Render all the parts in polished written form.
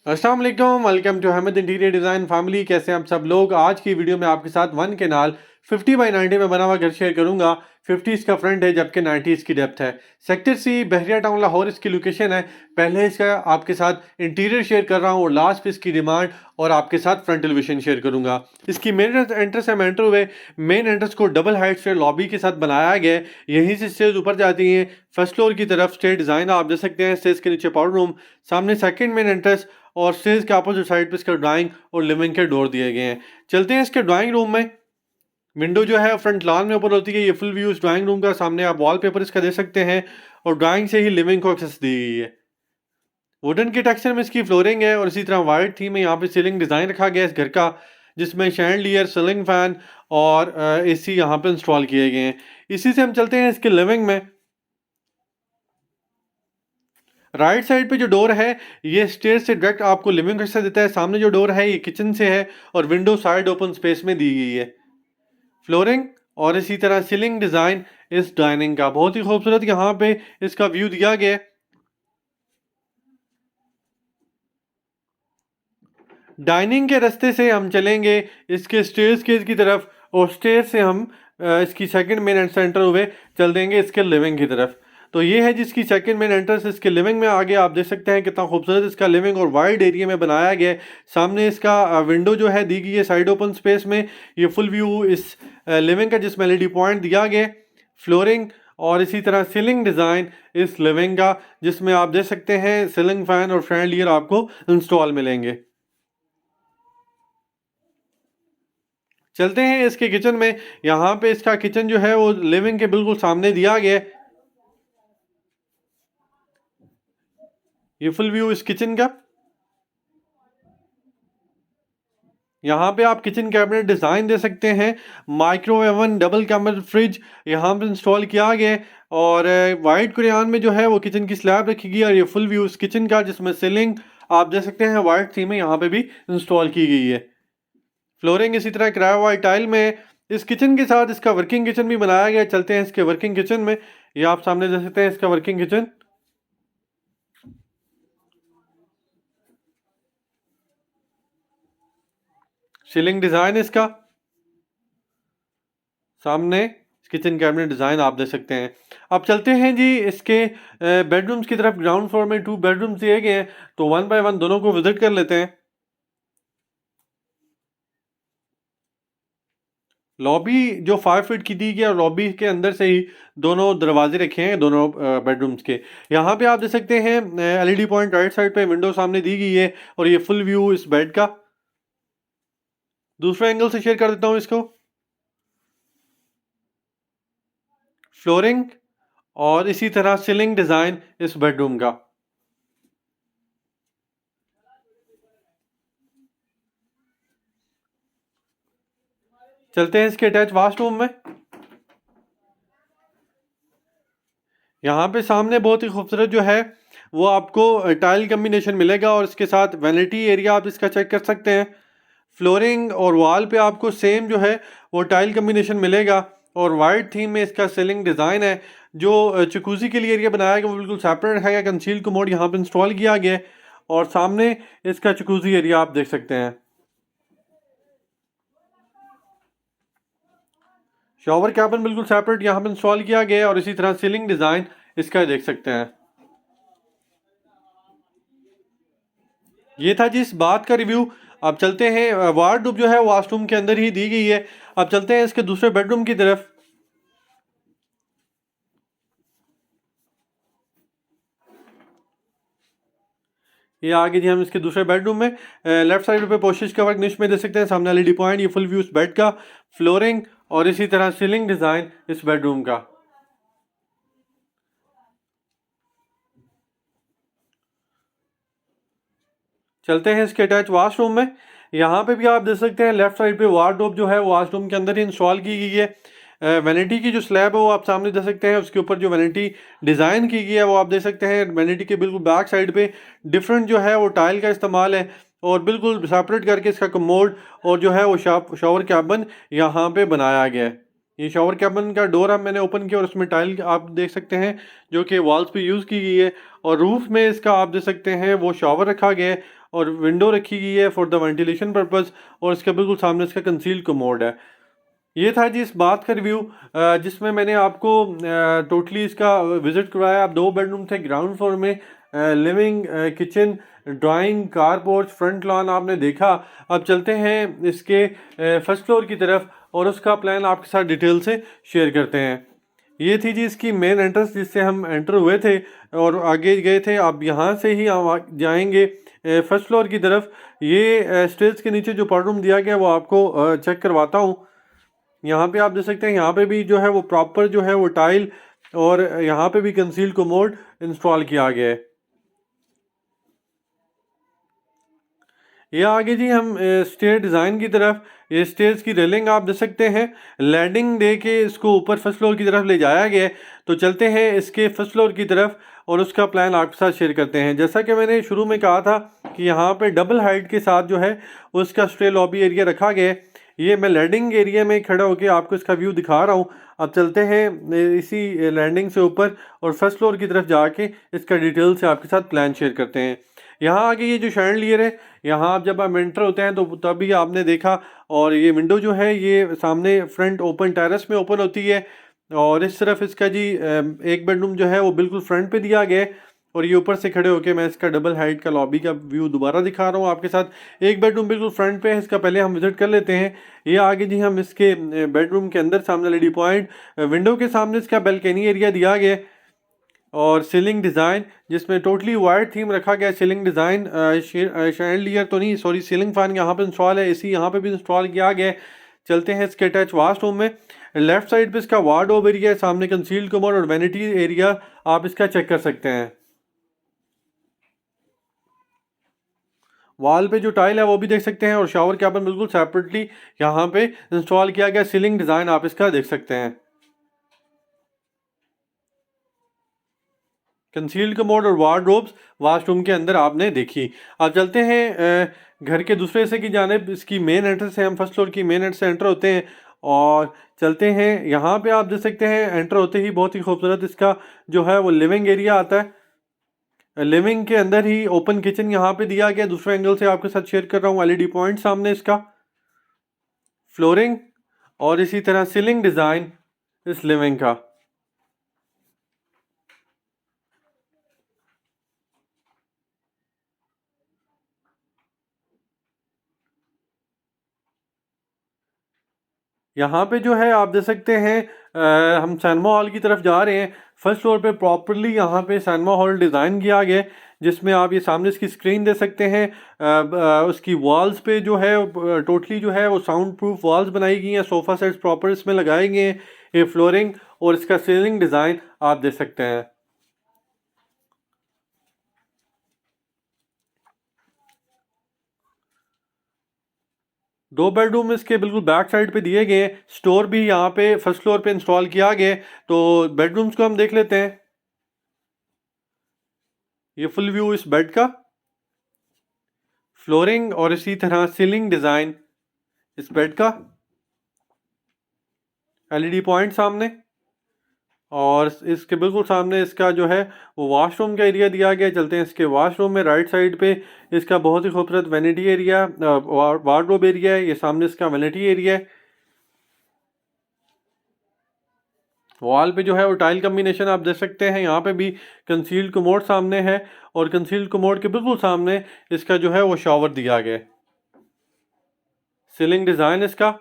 अस्सलाम वालेकुम, welcome to Ahmed interior design family. कैसे हैं आप सब लोग। आज की वीडियो में आपके साथ वन केनाल 50 बाई 90 में बना हुआ घर शेयर करूंगा। 50 इसका फ्रंट है जबकि 90 इसकी डेप्थ है। सेक्टर सी बहरिया टाउन लाहौर इसकी लोकेशन है। पहले इसका आपके साथ इंटीरियर शेयर कर रहा हूँ और लास्ट पे इसकी डिमांड और आपके साथ फ्रंट एलिवेशन शेयर करूंगा। इसकी मेन एंट्रेंस है एंटर हुए मेन एंट्रेंस को डबल हाइट से लॉबी के साथ बनाया गया है। यहीं से स्टेज ऊपर जाती हैं फर्स्ट फ्लोर की तरफ। स्टेज डिजाइन आप देख सकते हैं। स्टेज के नीचे पाउडर रूम, सामने सेकंड मेन एंट्रेंस और स्टेज के अपोजिट साइड पे इसका ड्राइंग और लिविंग के डोर दिए गए हैं। चलते हैं इसके ड्राइंग रूम में। विंडो जो है फ्रंट लॉन में ऊपर होती है। ये फुल व्यू इस ड्राइंग रूम का। सामने आप वॉलपेपर इसका दे सकते हैं और ड्राइंग से ही लिविंग को एक्सेस दी गई है। वुडन के टेक्सचर में इसकी फ्लोरिंग है और इसी तरह वाइट थीम में यहाँ पे सीलिंग डिजाइन रखा गया है इस घर का, जिसमें शैंडलियर, सीलिंग फैन और एसी यहाँ पे इंस्टॉल किए गए हैं। इसी से हम चलते हैं इसके लिविंग में। राइट साइड पे जो डोर है ये स्टेयर से डायरेक्ट आपको लिविंग का देता है। सामने जो डोर है ये किचन से है और विंडो साइड ओपन स्पेस में दी गई है। फ्लोरिंग और इसी तरह सीलिंग डिजाइन इस डाइनिंग का बहुत ही खूबसूरत यहाँ पे इसका व्यू दिया गया है। डाइनिंग के रास्ते से हम चलेंगे इसके स्टेयर्स केस की तरफ और स्टेयर से हम इसकी सेकंड मेन एंड सेंटर हुए चल देंगे इसके लिविंग की तरफ। तो ये है जिसकी सेकंड मेन एंट्रेंस। इसके लिविंग में आगे आप देख सकते हैं कितना खूबसूरत इसका लिविंग और वाइड एरिया में बनाया गया है। सामने इसका विंडो जो है दी गई है साइड ओपन स्पेस में। ये फुल व्यू इस लिविंग का जिसमें एलईडी पॉइंट दिया गया। फ्लोरिंग और इसी तरह सीलिंग डिज़ाइन इस लिविंग का, जिसमें आप देख सकते हैं सीलिंग फैन और शैंडलियर आपको इंस्टॉल मिलेंगे। चलते हैं इसके किचन में। यहाँ पे इसका किचन जो है वो लिविंग के बिल्कुल सामने दिया गया है। ये फुल व्यू इस किचन का। यहाँ पे आप किचन कैबिनेट डिज़ाइन दे सकते हैं। माइक्रो ओवन, डबल कैमर फ्रिज यहाँ पे इंस्टॉल किया गया है और वाइट कुरियान में जो है वो किचन की स्लैब रखी गई है। और ये फुल व्यू इस किचन का, जिसमें सीलिंग आप देख सकते हैं वाइट थीम में यहाँ पे भी इंस्टॉल की गई है। फ्लोरिंग इसी तरह किराया वाइट टाइल में। इस किचन के साथ इसका वर्किंग किचन भी बनाया गया है। चलते हैं इसके वर्किंग किचन में। ये आप सामने देख सकते हैं इसका वर्किंग किचन। सीलिंग डिज़ाइन इसका सामने किचन कैबिनेट डिज़ाइन आप देख सकते हैं। अब चलते हैं जी इसके बेडरूम्स की तरफ। ग्राउंड फ्लोर में 2 बेडरूम्स दिए गए हैं, तो वन बाय वन दोनों को विजिट कर लेते हैं। लॉबी जो 5 फीट की दी गई है और लॉबी के अंदर से ही दोनों दरवाजे रखे हैं दोनों बेडरूम्स के। यहाँ पे आप देख सकते हैं एलईडी पॉइंट राइट साइड पे विंडो सामने दी गई है और ये फुल व्यू इस बेड का। दूसरा एंगल से शेयर कर देता हूँ इसको। फ्लोरिंग और इसी तरह सीलिंग डिज़ाइन इस बेडरूम का। चलते हैं इसके अटैच वाशरूम में। यहाँ पे सामने बहुत ही खूबसूरत जो है वो आपको टाइल कम्बिनेशन मिलेगा और इसके साथ वैनिटी एरिया आप इसका चेक कर सकते हैं। फ्लोरिंग और वॉल पे आपको सेम जो है वो टाइल कम्बिनेशन मिलेगा और वाइट थीम में इसका सीलिंग डिज़ाइन है। जो चकूज़ी के लिए एरिया बनाया गया वो बिल्कुल सेपरेट रखा गया। कंसील कमोड यहाँ पे इंस्टॉल किया गया है और सामने इसका चकूज़ी एरिया आप देख सकते हैं। शॉवर कैबिन बिल्कुल सेपरेट यहाँ पे इंस्टॉल किया गया है और इसी तरह सीलिंग डिज़ाइन इसका देख सकते हैं। ये था जी इस बात का रिव्यू। अब चलते हैं वार्डरोब जो है वॉशरूम के अंदर ही दी गई है। अब चलते हैं इसके दूसरे बेडरूम की तरफ। ये आगे जी हम इसके दूसरे बेडरूम में लेफ्ट साइड पे पोशिश का वर्क निश में देख सकते हैं। सामने एलईडी पॉइंट, ये फुल व्यू इस बेड का। फ्लोरिंग और इसी तरह सीलिंग डिज़ाइन इस बेडरूम का। चलते हैं इसके अटैच वॉशरूम में। यहाँ पे भी आप देख सकते हैं लेफ्ट साइड पे वार्डरोब जो है वॉशरूम के अंदर ही इंस्टॉल की गई है। वैनिटी की जो स्लैब है वो आप सामने देख सकते हैं। उसके ऊपर जो वैनिटी डिज़ाइन की गई है वो आप देख सकते हैं। वैनिटी के बिल्कुल बैक साइड पे डिफरेंट जो है वो टाइल का इस्तेमाल है और बिल्कुल सेपरेट करके इसका कमोड और जो है वो शॉवर कैबिन यहाँ पे बनाया गया है। ये शॉवर कैबिन का डोर अब मैंने ओपन किया और उसमें टाइल आप देख सकते हैं जो कि वॉल्स पे यूज़ की गई है। और रूफ में इसका आप देख सकते हैं वो शॉवर रखा गया है और विंडो रखी गई है फॉर द वेंटिलेशन पर्पज़। और इसके बिल्कुल सामने इसका कंसील्ड कमोड है। ये था जी इस बात का रिव्यू जिसमें मैंने आपको टोटली इसका विज़िट करवाया। अब 2 बेडरूम थे ग्राउंड फ्लोर में, living, kitchen, drawing, car porch, front lawn आपने देखा। अब चलते हैं इसके फर्स्ट फ्लोर की तरफ और उसका प्लान आपके साथ डिटेल से शेयर करते हैं। ये थी जी इसकी मेन एंट्रेंस जिससे हम एंटर हुए थे और आगे गए थे। अब यहाँ से ही हम जाएंगे फर्स्ट फ्लोर की तरफ। ये स्टेज के नीचे जो पाउडर रूम दिया गया वो आपको चेक करवाता हूँ। यहाँ पे आप देख सकते हैं, यहाँ पे भी जो है वो प्रॉपर जो है वो टाइल और यहाँ पे भी कंसील्ड कमोड इंस्टॉल किया गया है। ये आगे जी हम स्टेयर डिज़ाइन की तरफ, ये स्टेज की रेलिंग आप देख सकते हैं, लैंडिंग दे के इसको ऊपर फर्स्ट फ्लोर की तरफ ले जाया गया है। तो चलते हैं इसके फर्स्ट फ्लोर की तरफ और उसका प्लान आपके साथ शेयर करते हैं। जैसा कि मैंने शुरू में कहा था कि यहाँ पे डबल हाइट के साथ जो है उसका स्टे लॉबी एरिया रखा गया है। ये मैं लैंडिंग एरिया में खड़ा होकर आपको इसका व्यू दिखा रहा हूँ। अब चलते हैं इसी लैंडिंग से ऊपर और फर्स्ट फ्लोर की तरफ जाके इसका डिटेल से आपके साथ प्लान शेयर करते हैं। यहाँ आगे ये जो शैंडलियर है, यहाँ आप जब आप एंटर होते हैं तो तभी आपने देखा। और ये विंडो जो है ये सामने फ्रंट ओपन टेरेस में ओपन होती है। और इस तरफ इसका जी एक बेडरूम जो है वो बिल्कुल फ्रंट पे दिया गया है। और ये ऊपर से खड़े होके मैं इसका डबल हाइट का लॉबी का व्यू दोबारा दिखा रहा हूँ आपके साथ। एक बेडरूम बिल्कुल फ्रंट पे है, इसका पहले हम विजिट कर लेते हैं। ये आगे जी हम इसके बेडरूम के अंदर सामने लेडी पॉइंट, विंडो के सामने इसका बैल्कनी एरिया दिया गया है। और सीलिंग डिज़ाइन जिसमें टोटली वाइट थीम रखा गया है। सीलिंग डिज़ाइन शैंडलियर तो नहीं, सॉरी, सीलिंग फैन यहाँ पे इंस्टॉल है, एसी यहाँ पे भी इंस्टॉल किया गया है। चलते हैं इसके अटैच वाशरूम में। लेफ्ट साइड पे इसका वार्डरोब एरिया है, सामने कंसील्ड कमोड और वैनिटी एरिया आप इसका चेक कर सकते हैं। वॉल पे जो टाइल है वो भी देख सकते हैं और शावर कैबिन बिल्कुल सेपरेटली यहाँ पे इंस्टॉल किया गया। सीलिंग डिज़ाइन आप इसका देख सकते हैं। कंसील्ड कमोड और वार्डरोब्स वाशरूम के अंदर आपने देखी। अब चलते हैं घर के दूसरे हिस्से की जानिब। इसकी मेन एंट्रेंस है, हम फर्स्ट फ्लोर की मेन एंट्रेंस से एंटर होते हैं और चलते हैं। यहाँ पे आप देख सकते हैं एंटर होते ही बहुत ही खूबसूरत इसका जो है वो लिविंग एरिया आता है। लिविंग के अंदर ही ओपन किचन यहाँ पे दिया गया। दूसरे एंगल से आपके साथ शेयर कर रहा हूँ। एलईडी पॉइंट सामने इसका, फ्लोरिंग और इसी तरह सीलिंग डिज़ाइन इस लिविंग का। यहाँ पे जो है आप देख सकते हैं हम सैनमा हॉल की तरफ जा रहे हैं। फर्स्ट फ्लोर पे प्रॉपरली यहाँ पे सैनमा हॉल डिज़ाइन किया गया है जिसमें आप ये सामने इसकी स्क्रीन दे सकते हैं। उसकी वॉल्स पे जो है टोटली जो है वो साउंड प्रूफ वॉल्स बनाई गई हैं। सोफ़ा सेट्स प्रॉपर इसमें लगाए गए हैं। ये फ्लोरिंग और इसका सीलिंग डिज़ाइन आप देख सकते हैं। 2 बेडरूम इसके बिल्कुल बैक साइड पे दिए गए हैं। स्टोर भी यहाँ पे फर्स्ट फ्लोर पे इंस्टॉल किया गया है। तो बेडरूम्स को हम देख लेते हैं। ये फुल व्यू इस बेड का, फ्लोरिंग और इसी तरह सीलिंग डिज़ाइन इस बेड का, एलईडी पॉइंट सामने और इसके बिल्कुल सामने इसका जो है वो वॉशरूम का एरिया दिया गया है। चलते हैं इसके वॉशरूम में। राइट साइड पे इसका बहुत ही खूबसूरत वैनिटी एरिया, वार्डरोब एरिया है। ये सामने इसका वैनिटी एरिया है। वॉल पे जो है वो टाइल कम्बिनेशन आप देख सकते हैं। यहाँ पे भी कंसील्ड कमोड सामने है और कंसील्ड कमोड के बिल्कुल सामने इसका जो है वो शॉवर दिया गया है। सीलिंग डिज़ाइन इसका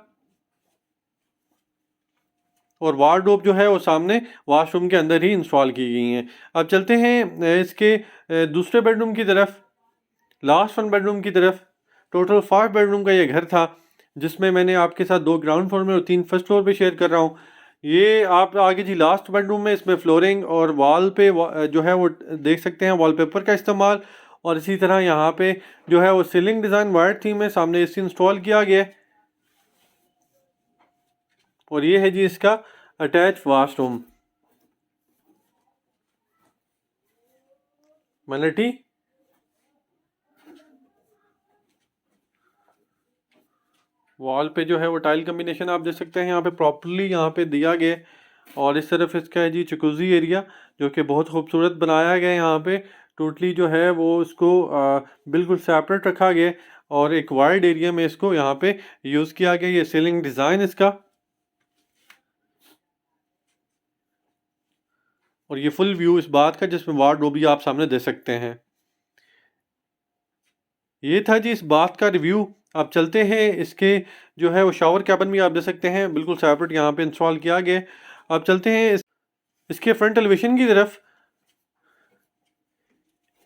और वार्डरोब जो है वो सामने वॉशरूम के अंदर ही इंस्टॉल की गई हैं। अब चलते हैं इसके दूसरे बेडरूम की तरफ, लास्ट वन बेडरूम की तरफ। टोटल 5 बेडरूम का ये घर था जिसमें मैंने आपके साथ 2 ग्राउंड फ्लोर में और 3 फर्स्ट फ्लोर पे शेयर कर रहा हूँ। ये आप आगे जी लास्ट बेडरूम में इसमें फ्लोरिंग और वॉल पे जो है वो देख सकते हैं वॉलपेपर का इस्तेमाल। और इसी तरह यहाँ पे जो है वो सीलिंग डिज़ाइन वाइट थीम है। सामने एसी इंस्टॉल किया गया है और ये है जी इसका अटैच वाशरूम, वैनिटी वॉल पे जो है वो टाइल कम्बिनेशन आप देख सकते हैं यहाँ पे प्रॉपरली यहाँ पे दिया गया। और इस तरफ इसका है जी जकूज़ी एरिया, जो कि बहुत खूबसूरत बनाया गया है। यहाँ पे टोटली जो है वो इसको बिल्कुल सेपरेट रखा गया और एक वाइड एरिया में इसको यहाँ पे यूज़ किया गया। ये सीलिंग डिज़ाइन इसका, और ये फुल व्यू इस बात का जिसमें वार्डरोब भी आप सामने दे सकते हैं। ये था जी इस बात का रिव्यू। अब चलते हैं इसके जो है वो शावर कैबिन भी आप देख सकते हैं बिल्कुल सेपरेट यहाँ पे इंस्टॉल किया गया। अब चलते हैं इसके फ्रंट एलिवेशन की तरफ।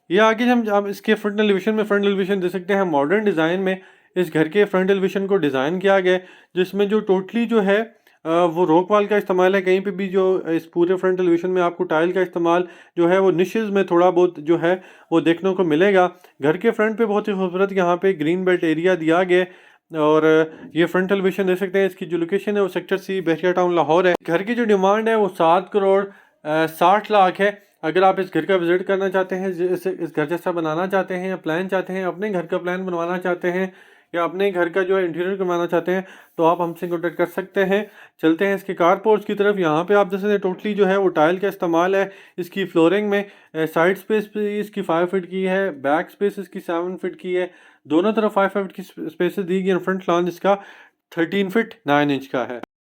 ये आगे हम इसके फ्रंट एलिवेशन में फ्रंट एलिवेशन दे सकते हैं मॉडर्न डिज़ाइन में। इस घर के फ्रंट एलिवेशन को डिज़ाइन किया गया है, जिसमें जो टोटली जो है वो रॉक वाल का इस्तेमाल है। कहीं पे भी जो इस पूरे फ्रंट एलिवेशन में आपको टाइल का इस्तेमाल जो है वो निशेज़ में थोड़ा बहुत जो है वो देखने को मिलेगा। घर के फ्रंट पे बहुत ही खूबसूरत यहाँ पे ग्रीन बेल्ट एरिया दिया गया है। और ये फ्रंट एलिवेशन देख सकते हैं। इसकी जो लोकेशन है वो सेक्टर सी बहरिया टाउन लाहौर है। घर की जो डिमांड है वो 7 करोड़ 60 लाख है। अगर आप इस घर का विजिट करना चाहते हैं, इस घर जैसा बनाना चाहते हैं या प्लान चाहते हैं, अपने घर का प्लान बनवाना चाहते हैं या अपने घर का जो है इंटीरियर करवाना चाहते हैं, तो आप हमसे कॉन्टेक्ट कर सकते हैं। चलते हैं इसके कारपोर्ट्स की तरफ। यहाँ पे आप जैसे टोटली जो है वो टाइल का इस्तेमाल है। इसकी फ्लोरिंग में साइड स्पेस भी इसकी 5 फीट की है, बैक स्पेस इसकी 7 फीट की है, दोनों तरफ 5 फीट की स्पेसेस दी गई। फ्रंट लॉन इसका 13 फीट 9 इंच का है।